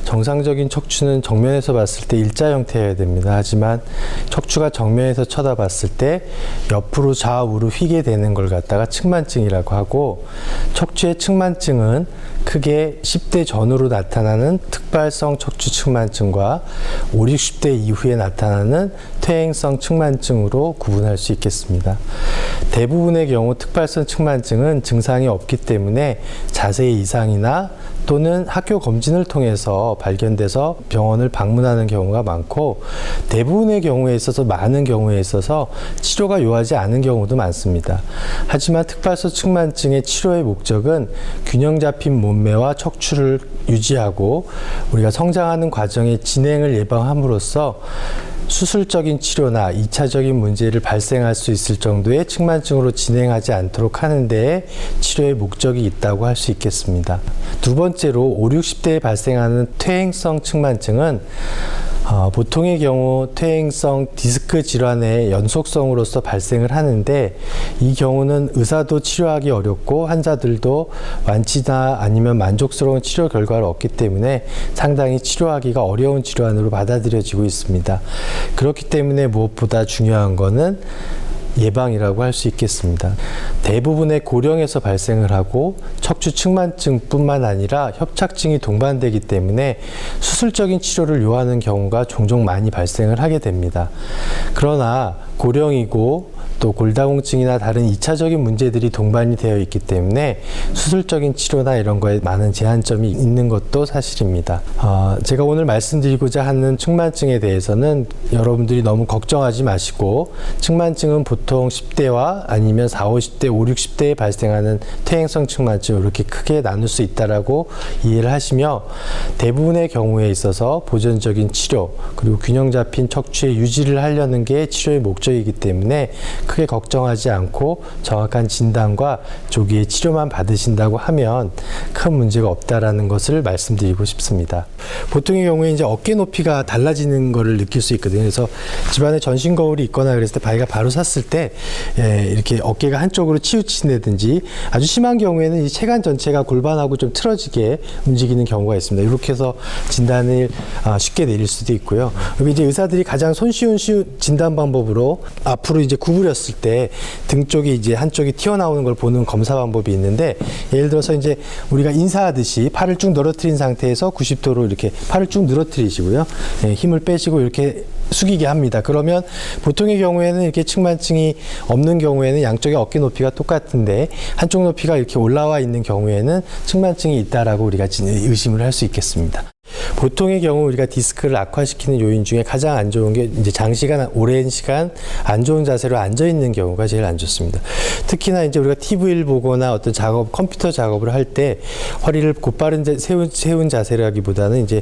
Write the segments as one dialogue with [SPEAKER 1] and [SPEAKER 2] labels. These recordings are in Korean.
[SPEAKER 1] 정상적인 척추는 정면에서 봤을 때 일자 형태여야 됩니다. 하지만 척추가 정면에서 쳐다봤을 때 옆으로 좌우로 휘게 되는 걸 갖다가 측만증이라고 하고, 척추의 측만증은 크게 10대 전후로 나타나는 특발성 척추 측만증과 5, 60대 이후에 나타나는 퇴행성 측만증으로 구분할 수 있겠습니다. 대부분의 경우 특발성 측만증은 증상이 없기 때문에 자세의 이상이나 또는 학교 검진을 통해서 발견돼서 병원을 방문하는 경우가 많고, 대부분의 경우에 있어서 많은 경우에 있어서 치료가 요하지 않은 경우도 많습니다. 하지만 특발성 측만증의 치료의 목적은 균형 잡힌 몸매와 척추를 유지하고 우리가 성장하는 과정의 진행을 예방함으로써 수술적인 치료나 2차적인 문제를 발생할 수 있을 정도의 측만증으로 진행하지 않도록 하는 데에 치료의 목적이 있다고 할 수 있겠습니다. 두 번째로 5, 60대에 발생하는 퇴행성 측만증은 보통의 경우 퇴행성 디스크 질환의 연속성으로서 발생을 하는데, 이 경우는 의사도 치료하기 어렵고 환자들도 완치나 아니면 만족스러운 치료 결과를 얻기 때문에 상당히 치료하기가 어려운 질환으로 받아들여지고 있습니다. 그렇기 때문에 무엇보다 중요한 것은 예방이라고 할 수 있겠습니다. 대부분의 고령에서 발생을 하고 척추 측만증뿐만 아니라 협착증이 동반되기 때문에 수술적인 치료를 요하는 경우가 종종 많이 발생을 하게 됩니다. 그러나 고령이고 또 골다공증이나 다른 2차적인 문제들이 동반이 되어 있기 때문에 수술적인 치료나 이런 거에 많은 제한점이 있는 것도 사실입니다. 제가 오늘 말씀드리고자 하는 측만증에 대해서는 여러분들이 너무 걱정하지 마시고, 측만증은 보통 10대와 아니면 4, 50대, 5, 60대에 발생하는 퇴행성 측만증, 이렇게 크게 나눌 수 있다라고 이해를 하시며, 대부분의 경우에 있어서 보존적인 치료 그리고 균형 잡힌 척추의 유지를 하려는 게 치료의 목적이기 때문에 크게 걱정하지 않고 정확한 진단과 조기에 치료만 받으신다고 하면 큰 문제가 없다라는 것을 말씀드리고 싶습니다. 보통의 경우에 이제 어깨 높이가 달라지는 것을 느낄 수 있거든요. 그래서 집안에 전신 거울이 있거나 그랬을 때 바위가 바로 섰을 때 이렇게 어깨가 한쪽으로 치우친다든지, 아주 심한 경우에는 이 체관 전체가 골반하고 좀 틀어지게 움직이는 경우가 있습니다. 이렇게 해서 진단을 쉽게 내릴 수도 있고요. 그리고 이제 의사들이 가장 손쉬운 진단 방법으로 앞으로 이제 구부렸을 때 등 쪽이 이제 한쪽이 튀어나오는 걸 보는 검사 방법이 있는데, 예를 들어서 이제 우리가 인사하듯이 팔을 쭉 늘어뜨린 상태에서 90도로 이렇게 팔을 쭉 늘어뜨리시고요. 힘을 빼시고 이렇게 숙이게 합니다. 그러면 보통의 경우에는 이렇게 측만증이 없는 경우에는 양쪽의 어깨 높이가 똑같은데, 한쪽 높이가 이렇게 올라와 있는 경우에는 측만증이 있다라고 우리가 의심을 할 수 있겠습니다. 보통의 경우 우리가 디스크를 악화시키는 요인 중에 가장 안 좋은 게 이제 장시간, 오랜 시간 안 좋은 자세로 앉아 있는 경우가 제일 안 좋습니다. 특히나 이제 우리가 TV를 보거나 어떤 작업, 컴퓨터 작업을 할 때 허리를 곧바른 세운 자세라기보다는 이제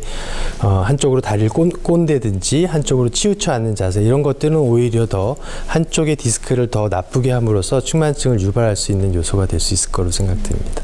[SPEAKER 1] 한쪽으로 다리를 꼰대든지 한쪽으로 치우쳐 앉는 자세, 이런 것들은 오히려 더 한쪽의 디스크를 더 나쁘게 함으로써 측만증을 유발할 수 있는 요소가 될 수 있을 거로 생각됩니다.